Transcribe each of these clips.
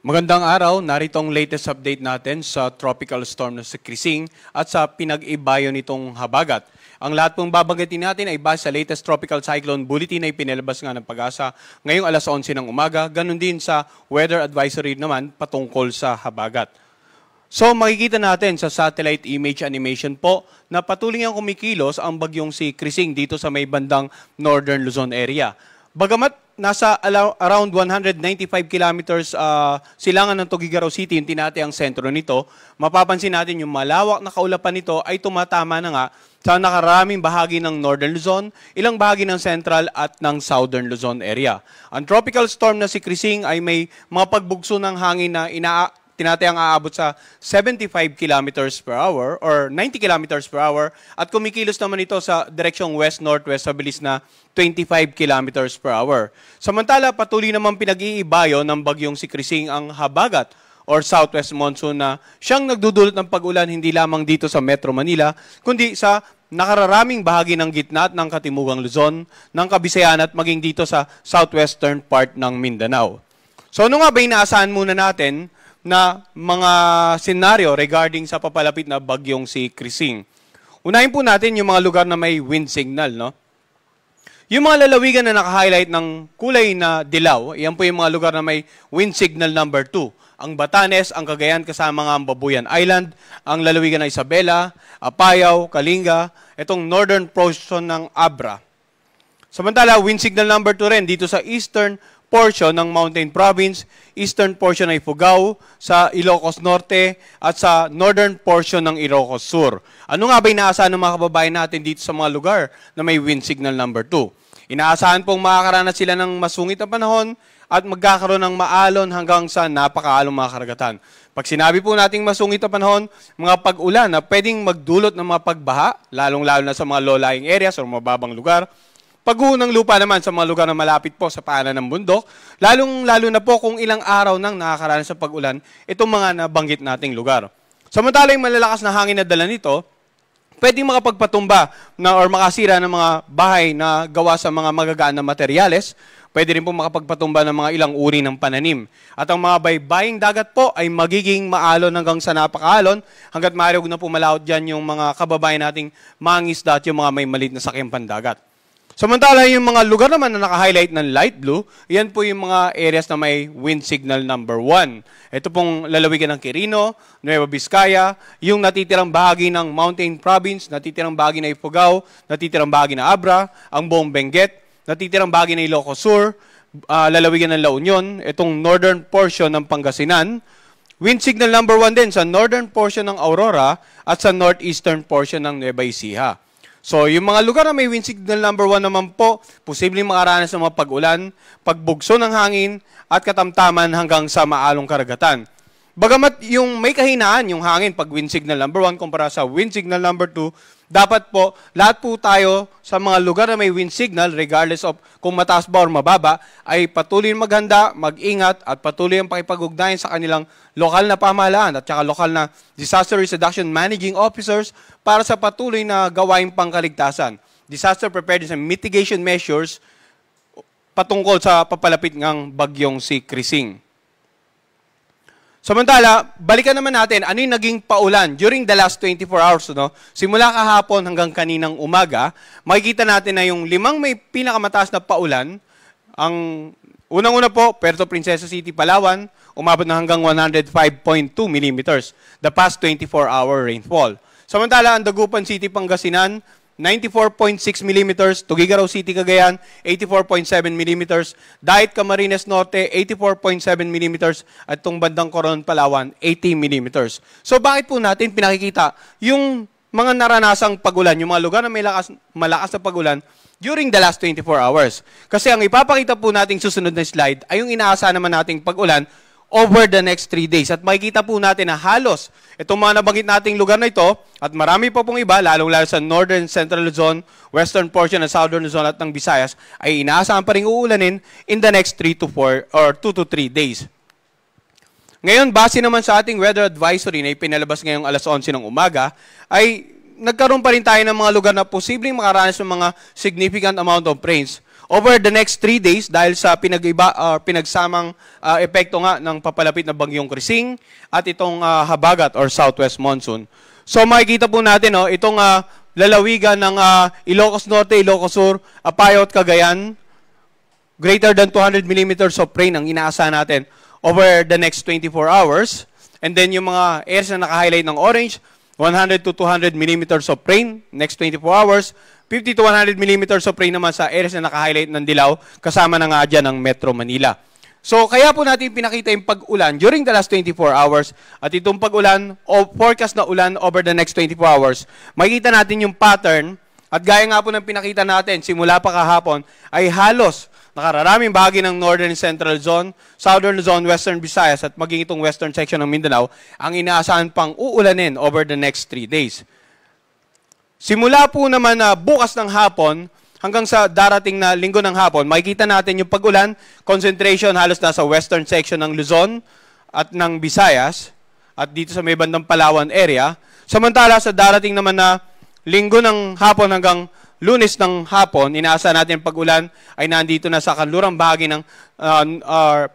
Magandang araw, narito ang latest update natin sa tropical storm na si Krising at sa pinag-ibayo nitong habagat. Ang lahat pong babanggitin natin ay base sa latest tropical cyclone bulletin na ipinalabas nga ng Pag-asa ngayong alas 11 ng umaga, ganun din sa weather advisory naman patungkol sa habagat. So makikita natin sa satellite image animation po na patuloy ang kumikilos ang bagyong si Krising dito sa may bandang northern Luzon area. Bagamat nasa around 195 kilometers silangan ng Tuguegarao City, yung tinatayang sentro nito, mapapansin natin yung malawak na kaulapan nito ay tumatama na nga sa nakaraming bahagi ng Northern Luzon, ilang bahagi ng Central at ng Southern Luzon area. Ang tropical storm na si Krising ay may mga pagbugso ng hangin na tinatayang aabot sa 75 kilometers per hour or 90 kilometers per hour at kumikilos naman ito sa direksyong west-northwest sa bilis na 25 kilometers per hour. Samantala, patuloy naman pinag-iibayo ng bagyong si Krising ang habagat or southwest monsoon na siyang nagdudulot ng pag-ulan hindi lamang dito sa Metro Manila, kundi sa nakararaming bahagi ng gitna at ng katimugang Luzon, ng Kabisayan at maging dito sa southwestern part ng Mindanao. So ano nga ba inaasahan muna natin na mga senaryo regarding sa papalapit na bagyong si Krising? Unahin po natin yung mga lugar na may wind signal, no? Yung mga lalawigan na naka-highlight ng kulay na dilaw, yan po yung mga lugar na may wind signal number 2. Ang Batanes, ang Cagayan kasama nga ang Babuyan Island, ang lalawigan ng Isabela, Apayao, Kalinga, itong northern portion ng Abra. Samantala, wind signal number 2 rin dito sa eastern portion ng Mountain Province, eastern portion ng Ifugao, sa Ilocos Norte, at sa northern portion ng Ilocos Sur. Ano nga ba inaasahan ng mga kababayan natin dito sa mga lugar na may wind signal number 2? Inaasahan pong makakaranas sila ng masungit na panahon at magkakaroon ng maalon hanggang sa napakaalong mga karagatan. Pag sinabi po nating masungit na panahon, mga pag-ulan na pwedeng magdulot ng mga pagbaha, lalong-lalo na sa mga low-lying areas o mababang lugar. Pagguho ng lupa naman sa mga lugar na malapit po sa paanan ng bundok, lalong-lalo na po kung ilang araw nang nakakaranas sa pag-ulan itong mga nabanggit nating lugar. Samantala yung malalakas na hangin na dala nito, pwedeng makapagpatumba na or makasira ng mga bahay na gawa sa mga magagaan na materyales, pwede rin po makapagpatumba ng mga ilang uri ng pananim. At ang mga baybaying dagat po ay magiging maalon hanggang sa napakaalon, hanggat maaari huwag na po malaot dyan yung mga kababayan nating mangisda at yung mga may maliit na sakyang pandagat. Samantala, yung mga lugar naman na naka-highlight ng light blue, yan po yung mga areas na may wind signal number 1. Ito pong lalawigan ng Quirino, Nueva Vizcaya, yung natitirang bahagi ng Mountain Province, natitirang bahagi ng Ifugao, natitirang bahagi ng Abra, ang buong Benguet, natitirang bahagi ng Ilocos Sur, lalawigan ng La Union, itong northern portion ng Pangasinan, wind signal number 1 din sa northern portion ng Aurora at sa northeastern portion ng Nueva Ecija. So, yung mga lugar na may wind signal number 1 naman po, posibleng makaranas ng mga pag-ulan, pagbugso ng hangin, at katamtaman hanggang sa maalong karagatan. Bagamat yung may kahinaan yung hangin pag wind signal number 1 kumpara sa wind signal number 2, dapat po, lahat po tayo sa mga lugar na may wind signal, regardless of kung mataas ba o mababa, ay patuloy maghanda, mag-ingat, at patuloy ang pakipag-ugnayan sa kanilang lokal na pamahalaan at saka lokal na disaster risk reduction managing officers para sa patuloy na gawaing pangkaligtasan. Disaster preparedness and mitigation measures patungkol sa papalapit ngang bagyong si Krising. Samantala, balikan naman natin ano yung naging paulan during the last 24 hours. No? Simula kahapon hanggang kaninang umaga, makikita natin na yung 5 may pinakamataas na paulan. Ang unang-una po, Puerto Princesa City, Palawan, umabot na hanggang 105.2 millimeters, the past 24-hour rainfall. Samantala, ang Dagupan City, Pangasinan, 94.6 millimeters, Tuguegarao City, Cagayan, 84.7 millimeters, Daet, Camarines Norte, 84.7 millimeters, at itong bandang Coron, Palawan, 80 millimeters. So bakit po natin pinakikita yung mga naranasang pagulan, yung mga lugar na may malakas na pagulan during the last 24 hours? Kasi ang ipapakita po nating susunod na slide ay yung inaasahan naman nating pagulan over the next 3 days. At makikita po natin na halos itong mga nabanggit nating lugar na ito, at marami pa pong iba, lalong-lalo sa Northern Central Luzon, Western portion ng Southern Luzon at ng Visayas, ay inaasahan pa rin uulanin in the next 2 to 3 days. Ngayon, base naman sa ating weather advisory na ipinalabas ngayong alas 11 ng umaga, ay nagkaroon pa rin tayo ng mga lugar na posibleng makaranas ng mga significant amount of rains over the next 3 days dahil sa pinagsamang epekto nga ng papalapit na bagyong Krising at itong habagat or southwest monsoon. So makikita po natin itong lalawigan ng Ilocos Norte, Ilocos Sur, Apayao at Cagayan, greater than 200 millimeters of rain ang inaasahan natin over the next 24 hours. And then yung mga areas na naka-highlight ng orange, 100 to 200 millimeters of rain next 24 hours. 50 to 100 millimeters of rain naman sa areas na naka-highlight ng dilaw, kasama na nga dyan ang Metro Manila. So, kaya po natin pinakita yung pag-ulan during the last 24 hours at itong pag-ulan o forecast na ulan over the next 24 hours, makikita natin yung pattern at gaya nga po ng pinakita natin, simula pa kahapon, ay halos nakararaming bahagi ng Northern Central Zone, Southern Zone, Western Visayas at maging itong Western section ng Mindanao ang inaasahan pang uulanin over the next 3 days. Simula po naman bukas ng hapon hanggang sa darating na linggo ng hapon, makikita natin yung pag-ulan, concentration halos nasa western section ng Luzon at ng Visayas at dito sa may bandang Palawan area. Samantala sa darating naman na linggo ng hapon hanggang Lunes ng hapon, inaasahan natin pag-ulan ay nandito na sa kanlurang bahagi ng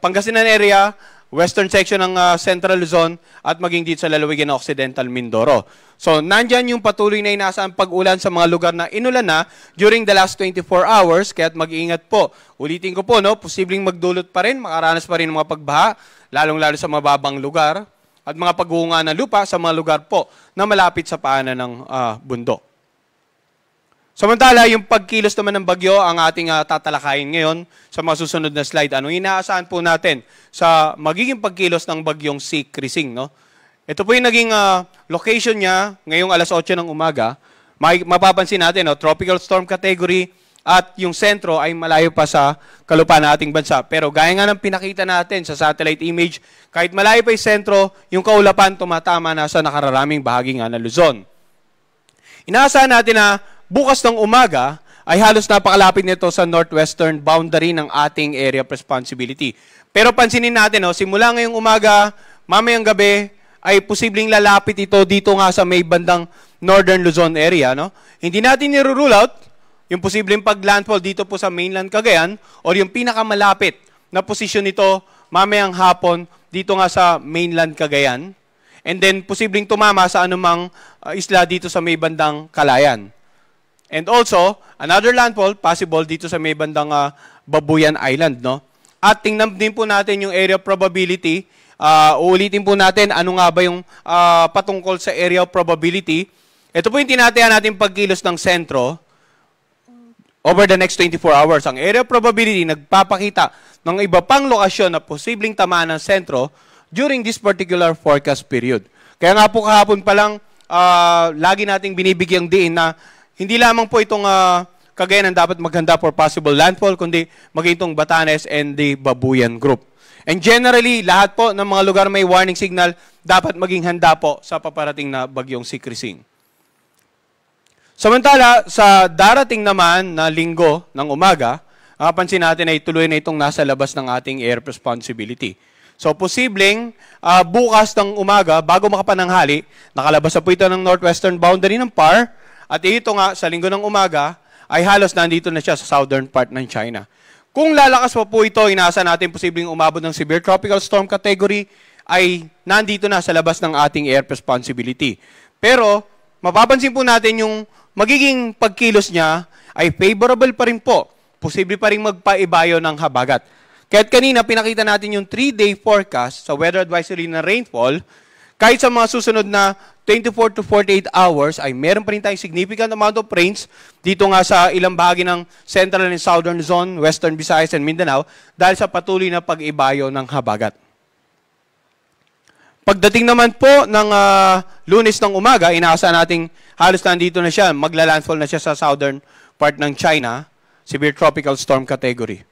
Pangasinan area, western section ng Central Luzon at maging dito sa lalawigan ng Occidental Mindoro. So, nandyan yung patuloy na inaasahan pag-ulan sa mga lugar na inulan na during the last 24 hours, kaya't mag-iingat po. Ulitin ko po, posibleng magdulot pa rin, makaranas pa rin ng mga pagbaha, lalong-lalo sa mababang lugar, at mga paghuhunga ng lupa sa mga lugar po na malapit sa paanan ng bundok. Samantala, yung pagkilos naman ng bagyo ang ating tatalakayin ngayon sa mga susunod na slide. Anong inaasahan po natin sa magiging pagkilos ng bagyong si Krising, Ito po yung naging location niya ngayong alas 8 ng umaga. Mapapansin natin, tropical storm category at yung sentro ay malayo pa sa kalupaan ng ating bansa. Pero gaya nga ng pinakita natin sa satellite image, kahit malayo pa yung sentro, yung kaulapan tumatama na sa nakararaming bahagi nga ng Luzon. Inaasahan natin na bukas ng umaga ay halos napakalapit nito sa northwestern boundary ng ating area of responsibility. Pero pansinin natin, simula ngayong umaga, mamayang gabi, ay posibleng lalapit ito dito nga sa may bandang northern Luzon area. Hindi natin nirule out yung posibleng paglandfall dito po sa mainland Cagayan or yung pinakamalapit na posisyon nito mamayang hapon dito nga sa mainland Cagayan. And then posibleng tumama sa anumang isla dito sa may bandang Calayan. And also, another landfall possible dito sa may bandang Babuyan Island. At tingnan din po natin yung area probability. Uulitin po natin ano nga ba yung patungkol sa area of probability. Ito po yung tinataya natin pagkilos ng sentro over the next 24 hours. Ang area of probability nagpapakita ng iba pang lokasyon na posibleng tamaan ng sentro during this particular forecast period. Kaya nga po kahapon pa lang, lagi nating binibigyang diin na hindi lamang po itong Cagayan ang dapat maghanda for possible landfall, kundi maging itong Batanes and the Babuyan Group. And generally, lahat po ng mga lugar may warning signal, dapat maging handa po sa paparating na bagyong si Krising. Samantala, sa darating naman na linggo ng umaga, pansin natin ay tuloy na itong nasa labas ng ating air responsibility. So, posibleng bukas ng umaga, bago makapananghali, nakalabas na po ito ng northwestern boundary ng PAR, at ito nga, sa linggo ng umaga, ay halos nandito na siya sa southern part ng China. Kung lalakas pa po ito, inaasahan natin posibleng umabot ng severe tropical storm category, ay nandito na sa labas ng ating air responsibility. Pero, mapapansin po natin yung magiging pagkilos niya ay favorable pa rin po. Posible pa rin magpaibayo ng habagat. Kaya't kanina, pinakita natin yung 3-day forecast sa weather advisory na rainfall. Kahit sa mga susunod na 24 to 48 hours, ay meron pa rin tayong significant amount of rains dito nga sa ilang bahagi ng Central and Southern Zone, Western Visayas and Mindanao dahil sa patuloy na pag-ibayo ng habagat. Pagdating naman po ng Lunes ng umaga, inaasahan nating halos nandito na siya, magla-landfall na siya sa southern part ng China, severe tropical storm category.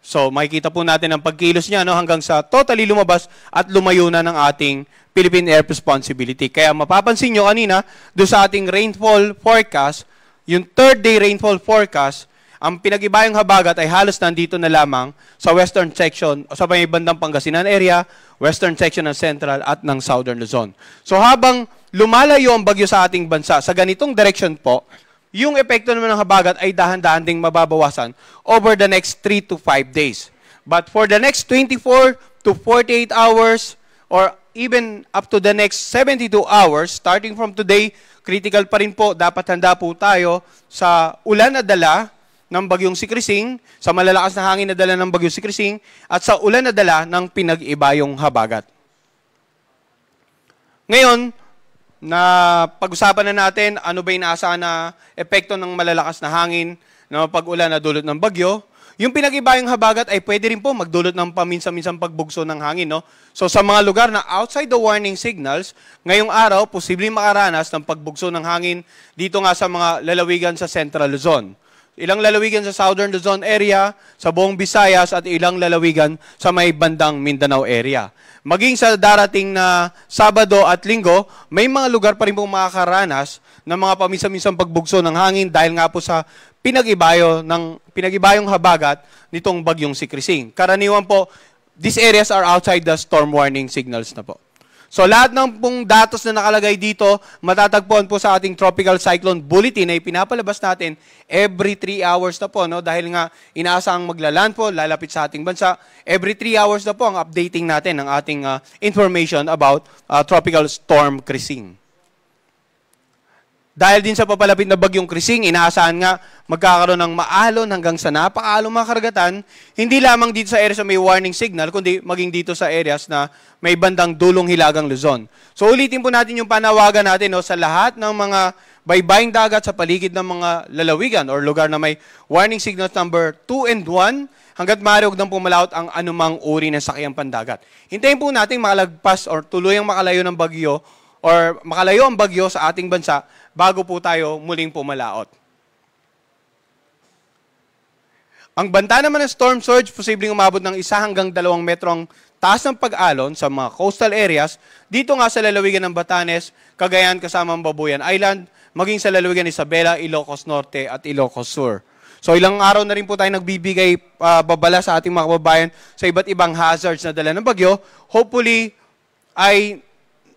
So, makikita po natin ang pagkilos niya hanggang sa totally lumabas at lumayo na ng ating Philippine Air Responsibility. Kaya mapapansin nyo kanina, doon sa ating rainfall forecast, yung 3rd day rainfall forecast, ang pinag-ibayang habagat ay halos nandito na lamang sa western section, o sa may bandang Pangasinan area, western section ng Central at ng Southern Luzon. So habang lumalayo ang bagyo sa ating bansa, sa ganitong direction po, yung epekto naman ng habagat ay dahan-dahan ding mababawasan over the next 3 to 5 days. But for the next 24 to 48 hours or even up to the next 72 hours, starting from today, critical pa rin po, dapat handa po tayo sa ulan na dala ng bagyong si Krising, sa malalakas na hangin na dala ng bagyong si Krising, at sa ulan na dala ng pinag-ibayong habagat. Ngayon, na pag-usapan na natin ano ba inaasahan na epekto ng malalakas na hangin na pag-ulan na dulot ng bagyo. Yung pinag-ibayong habagat ay pwede rin po magdulot ng paminsan-minsang pagbugso ng hangin. No? So sa mga lugar na outside the warning signals, ngayong araw, posibleng makaranas ng pagbugso ng hangin dito nga sa mga lalawigan sa Central Luzon. Ilang lalawigan sa Southern Luzon area, sa buong Visayas at ilang lalawigan sa may bandang Mindanao area. Maging sa darating na Sabado at Linggo, may mga lugar pa rin pong makakaranas ng mga paminsan-minsang pagbugso ng hangin dahil nga po sa pinag-ibayong habagat nitong bagyong si Krising. Karaniwan po, these areas are outside the storm warning signals na po. So lahat ng pong datos na nakalagay dito, matatagpuan po sa ating Tropical Cyclone Bulletin na ipinapalabas natin every 3 hours na po. No? Dahil nga inaasahang maglalandfall, lalapit sa ating bansa. Every 3 hours na po ang updating natin ng ating information about Tropical Storm Krising. Dahil din sa papalapit na bagyong Krising, inaasahan nga magkakaroon ng maalon hanggang sa napakaalong mga karagatan, hindi lamang dito sa areas na may warning signal, kundi maging dito sa areas na may bandang dulong Hilagang Luzon. So ulitin po natin yung panawagan natin sa lahat ng mga baybaying dagat sa paligid ng mga lalawigan or lugar na may warning signals number 2 and 1, hanggat maaari huwag nang pumalaot ang anumang uri ng sakyang pandagat. Hintayin po natin makalagpas or tuluyang makalayo ng bagyo or makalayo ang bagyo sa ating bansa bago po tayo muling pumalaot. Ang banta naman ng storm surge, posibleng umabot ng 1 hanggang 2 metro ang taas ng pag-alon sa mga coastal areas, dito nga sa lalawigan ng Batanes, Cagayan kasama ang Babuyan Island, maging sa lalawigan ng Isabela, Ilocos Norte at Ilocos Sur. So ilang araw na rin po tayo nagbibigay babala sa ating mga kababayan sa iba't ibang hazards na dala ng bagyo. Hopefully ay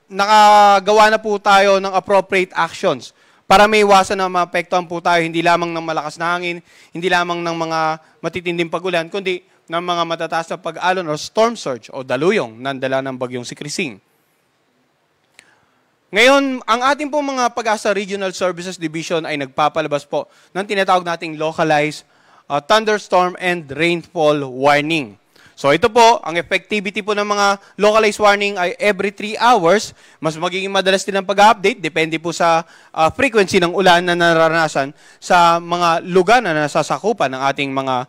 nakagawa na po tayo ng appropriate actions para may iwasan na maapektuhan po tayo hindi lamang ng malakas na hangin, hindi lamang ng mga matitinding pag-ulan, kundi ng mga matataas na pag-alon o storm surge o daluyong ng dala ng bagyong si Krising. Ngayon, ang ating pong mga Pag-asa Regional Services Division ay nagpapalabas po ng tinatawag nating localized thunderstorm and rainfall warning. So ito po, ang effectivity po ng mga localized warning ay every 3 hours. Mas magiging madalas din ang pag-update, depende po sa frequency ng ulan na nararanasan sa mga lugar na nasasakupan ng ating mga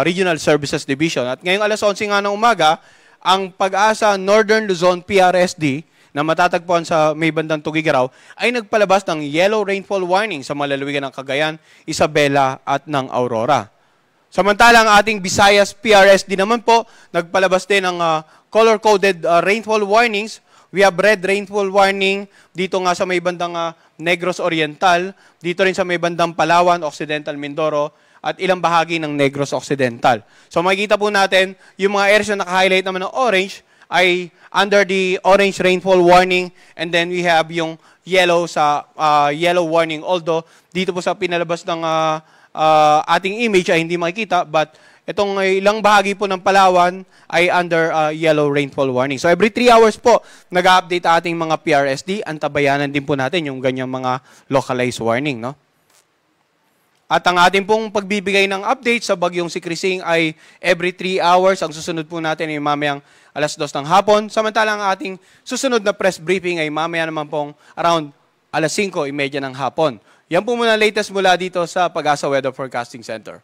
Regional Services Division. At ngayong alas 11 nga ng umaga, ang Pag-asa Northern Luzon PRSD na matatagpuan sa may bandang Tugigaraw ay nagpalabas ng yellow rainfall warning sa mga lalawigan ng Cagayan, Isabela at ng Aurora. Samantalang ang ating Visayas PRSD naman po, nagpalabas din ng color-coded rainfall warnings. We have red rainfall warning dito nga sa may bandang Negros Oriental, dito rin sa may bandang Palawan, Occidental Mindoro, at ilang bahagi ng Negros Occidental. So makikita po natin, yung mga areas na naka-highlight naman ng orange ay under the orange rainfall warning, and then we have yung yellow sa yellow warning. Although, dito po sa pinalabas ng ating image ay hindi makikita, but itong ilang bahagi po ng Palawan ay under yellow rainfall warning. So every 3 hours po, nag-update ating mga PRSD. Antabayanan din po natin yung ganyang mga localized warning. No? At ang ating pong pagbibigay ng update sa bagyong si Krising ay every 3 hours. Ang susunod po natin ay mamayang alas 2 ng hapon. Samantalang ang ating susunod na press briefing ay mamaya naman pong around alas 5:30 ng hapon. Yan po muna latest mula dito sa Pag-asa Weather Forecasting Center.